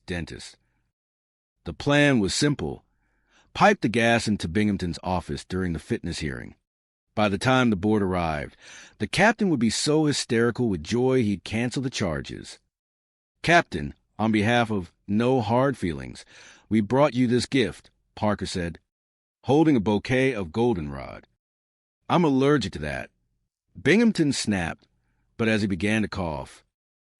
dentist. The plan was simple. Pipe the gas into Binghamton's office during the fitness hearing. By the time the board arrived, the captain would be so hysterical with joy he'd cancel the charges. "Captain, on behalf of No Hard Feelings, we brought you this gift," Parker said, holding a bouquet of goldenrod. "I'm allergic to that." Binghamton snapped, but as he began to cough,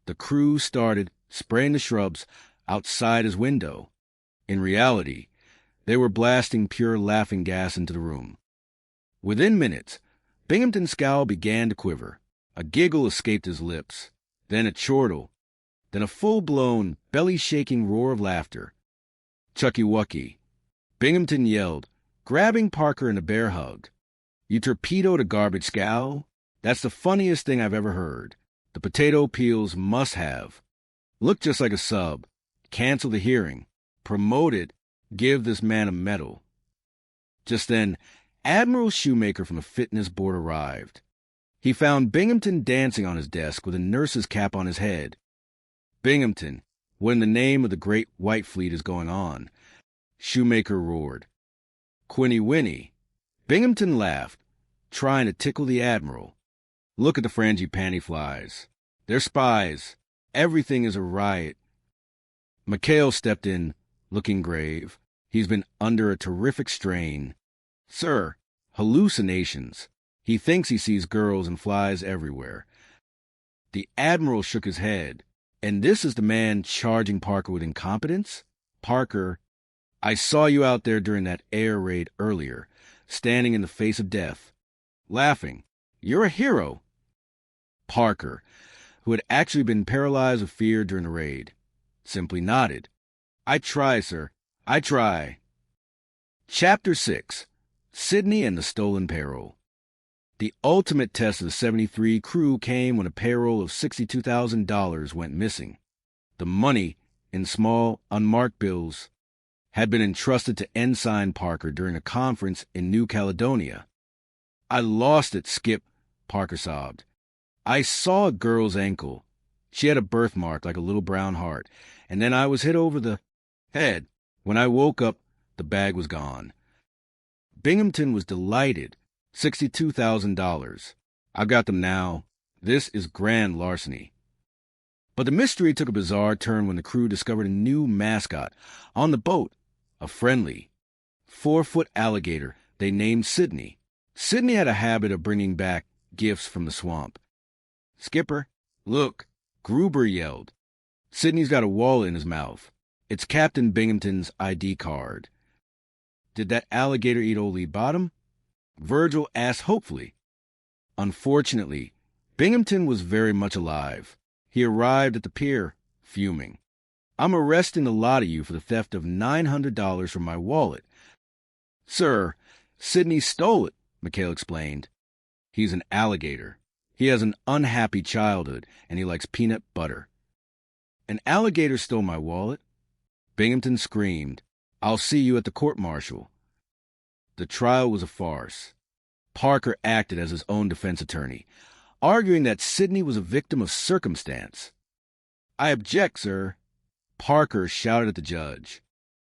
the crew started spraying the shrubs outside his window. In reality, they were blasting pure laughing gas into the room. Within minutes, Binghamton's scowl began to quiver. A giggle escaped his lips, then a chortle, then a full-blown, belly-shaking roar of laughter. "Chucky-wucky," Binghamton yelled, grabbing Parker in a bear hug. "You torpedoed a garbage scowl? That's the funniest thing I've ever heard. The potato peels must have. Look just like a sub. Cancel the hearing. Promote it. Give this man a medal." Just then, Admiral Shoemaker from the fitness board arrived. He found Binghamton dancing on his desk with a nurse's cap on his head. "Binghamton, when the name of the great White Fleet is going on," Shoemaker roared. "Quinny Winnie." Binghamton laughed, trying to tickle the Admiral. "Look at the frangipanny flies. They're spies. Everything is a riot." McHale stepped in, looking grave. He's been under a terrific strain. "Sir, hallucinations. He thinks he sees girls and flies everywhere." The Admiral shook his head. "And this is the man charging Parker with incompetence? Parker, I saw you out there during that air raid earlier, standing in the face of death, laughing. You're a hero." Parker, who had actually been paralyzed with fear during the raid, simply nodded. "I try, sir. I try." Chapter 6. Sydney and the Stolen Payroll. The ultimate test of the 73 crew came when a payroll of $62,000 went missing. The money, in small, unmarked bills, had been entrusted to Ensign Parker during a conference in New Caledonia. "I lost it, Skip," Parker sobbed. "I saw a girl's ankle. She had a birthmark like a little brown heart, and then I was hit over the head. When I woke up, the bag was gone." Binghamton was delighted. $62,000. "I've got them now. This is grand larceny." But the mystery took a bizarre turn when the crew discovered a new mascot on the boat, a friendly, 4-foot alligator they named Sydney. Sydney had a habit of bringing back gifts from the swamp. "Skipper, look," Gruber yelled. Sydney's got a wallet in his mouth. It's Captain Binghamton's ID card. "Did that alligator eat old Lee Bottom?" Virgil asked hopefully. Unfortunately, Binghamton was very much alive. He arrived at the pier, fuming. "I'm arresting the lot of you for the theft of $900 from my wallet." "Sir, Sydney stole it," McHale explained. "He's an alligator. He has an unhappy childhood, and he likes peanut butter." "An alligator stole my wallet?" Binghamton screamed. "I'll see you at the court-martial." The trial was a farce. Parker acted as his own defense attorney, arguing that Sydney was a victim of circumstance. "I object, sir." Parker shouted at the judge.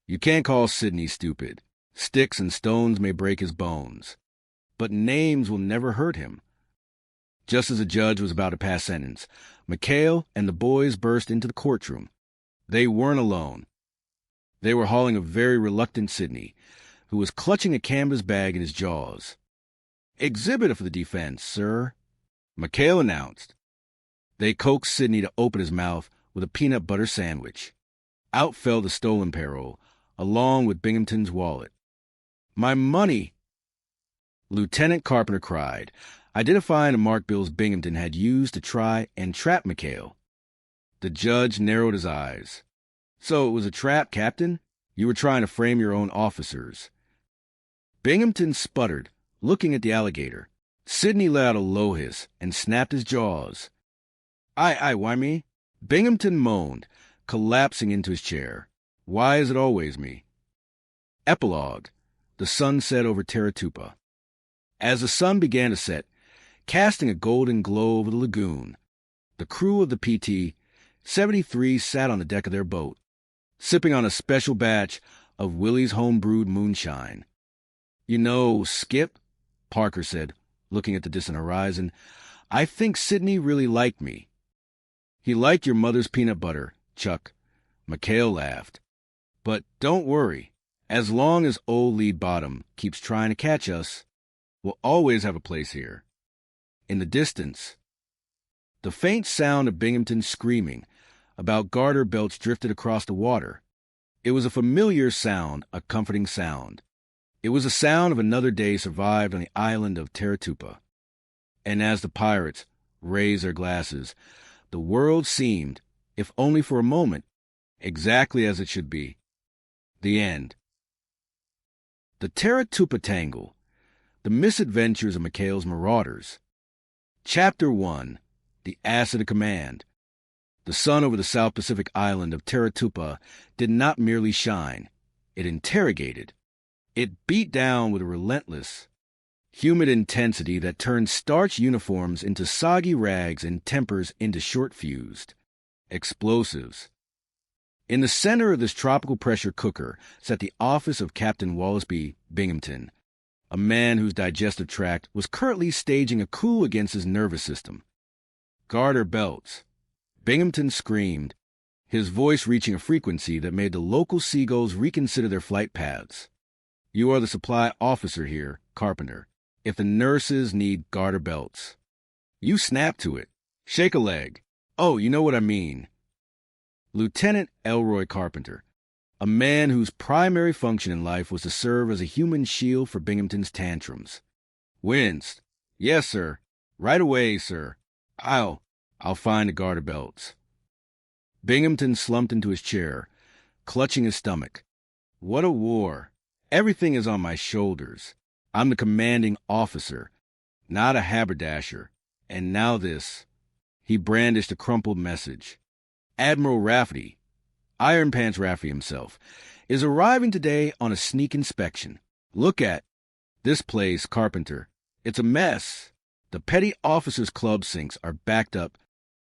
"You can't call Sydney stupid. Sticks and stones may break his bones, but names will never hurt him." Just as the judge was about to pass sentence, McHale and the boys burst into the courtroom. They weren't alone. They were hauling a very reluctant Sydney, who was clutching a canvas bag in his jaws. "Exhibit for the defense, sir," McHale announced. They coaxed Sydney to open his mouth with a peanut butter sandwich. Out fell the stolen payroll, along with Binghamton's wallet. "My money!" Lieutenant Carpenter cried, identifying the marked bills Binghamton had used to try and trap McHale. The judge narrowed his eyes. "So it was a trap, Captain? You were trying to frame your own officers." Binghamton sputtered, looking at the alligator. Sydney let out a low hiss and snapped his jaws. Why me?" Binghamton moaned, collapsing into his chair. "Why is it always me?" Epilogue. The sun set over Terratupa. As the sun began to set, casting a golden glow over the lagoon, the crew of the PT-73 sat on the deck of their boat. sipping on a special batch of Willie's home-brewed moonshine. "You know, Skip," Parker said, looking at the distant horizon, "I think Sidney really liked me." "He liked your mother's peanut butter, Chuck," McHale laughed. "But don't worry. As long as old Lead Bottom keeps trying to catch us, we'll always have a place here." In the distance, the faint sound of Binghamton screaming about garter belts drifted across the water. It was a familiar sound, a comforting sound. It was the sound of another day survived on the island of Taratupa. And as the pirates raised their glasses, the world seemed, if only for a moment, exactly as it should be. The end. The Taratupa Tangle, The Misadventures of McHale's Marauders. Chapter 1, The Acid of Command. The sun over the South Pacific island of Taratupa did not merely shine. It interrogated. It beat down with a relentless, humid intensity that turned starched uniforms into soggy rags and tempers into short-fused explosives. In the center of this tropical pressure cooker sat the office of Captain Wallace B. Binghamton, a man whose digestive tract was currently staging a coup against his nervous system. "Garter belts," Binghamton screamed, his voice reaching a frequency that made the local seagulls reconsider their flight paths. "You are the supply officer here, Carpenter. If the nurses need garter belts, you snap to it. Shake a leg. Oh, you know what I mean." Lieutenant Elroy Carpenter, a man whose primary function in life was to serve as a human shield for Binghamton's tantrums, winced. "Yes, sir. Right away, sir. I'll find the garter belts." Binghamton slumped into his chair, clutching his stomach. "What a war. Everything is on my shoulders. I'm the commanding officer, not a haberdasher. And now this." He brandished a crumpled message. "Admiral Rafferty, Iron Pants Rafferty himself, is arriving today on a sneak inspection. Look at this place, Carpenter. It's a mess. The Petty Officers Club sinks are backed up.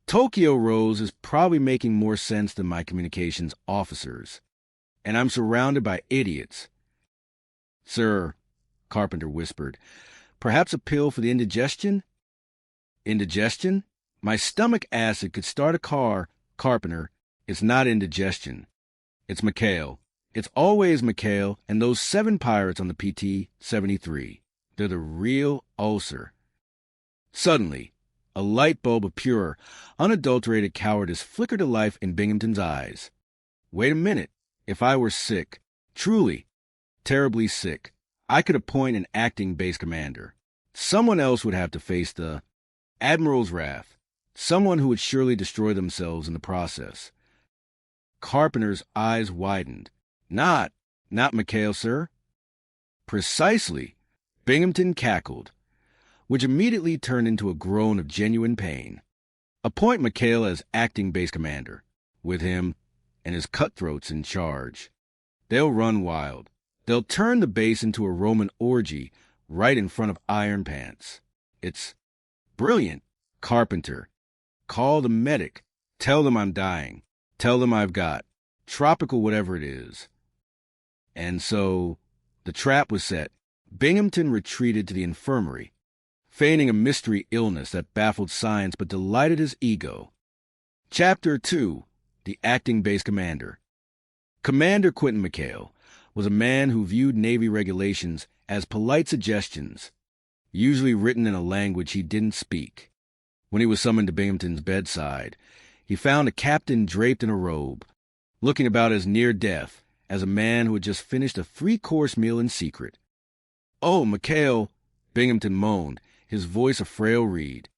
Tokyo Rose is probably making more sense than my communications officers. And I'm surrounded by idiots." "Sir," Carpenter whispered, "perhaps a pill for the indigestion?" "Indigestion? My stomach acid could start a car, Carpenter. It's not indigestion. It's McHale. It's always McHale and those 7 pirates on the PT-73. They're the real ulcer." Suddenly, a light bulb of pure, unadulterated cowardice flickered to life in Binghamton's eyes. "Wait a minute. If I were sick, truly, terribly sick, I could appoint an acting base commander. Someone else would have to face the Admiral's wrath. Someone who would surely destroy themselves in the process." Carpenter's eyes widened. Not McHale, sir." "Precisely," Binghamton cackled, which immediately turned into a groan of genuine pain. "Appoint McHale as acting base commander, with him and his cutthroats in charge. They'll run wild. They'll turn the base into a Roman orgy right in front of Iron Pants. It's brilliant, Carpenter. Call the medic. Tell them I'm dying. Tell them I've got tropical whatever it is." And so the trap was set. Binghamton retreated to the infirmary, feigning a mystery illness that baffled science but delighted his ego. Chapter 2, The Acting Base Commander. Commander Quentin McHale was a man who viewed Navy regulations as polite suggestions, usually written in a language he didn't speak. When he was summoned to Binghamton's bedside, he found a captain draped in a robe, looking about as near death as a man who had just finished a 3-course meal in secret. "Oh, McHale," Binghamton moaned, his voice a frail reed.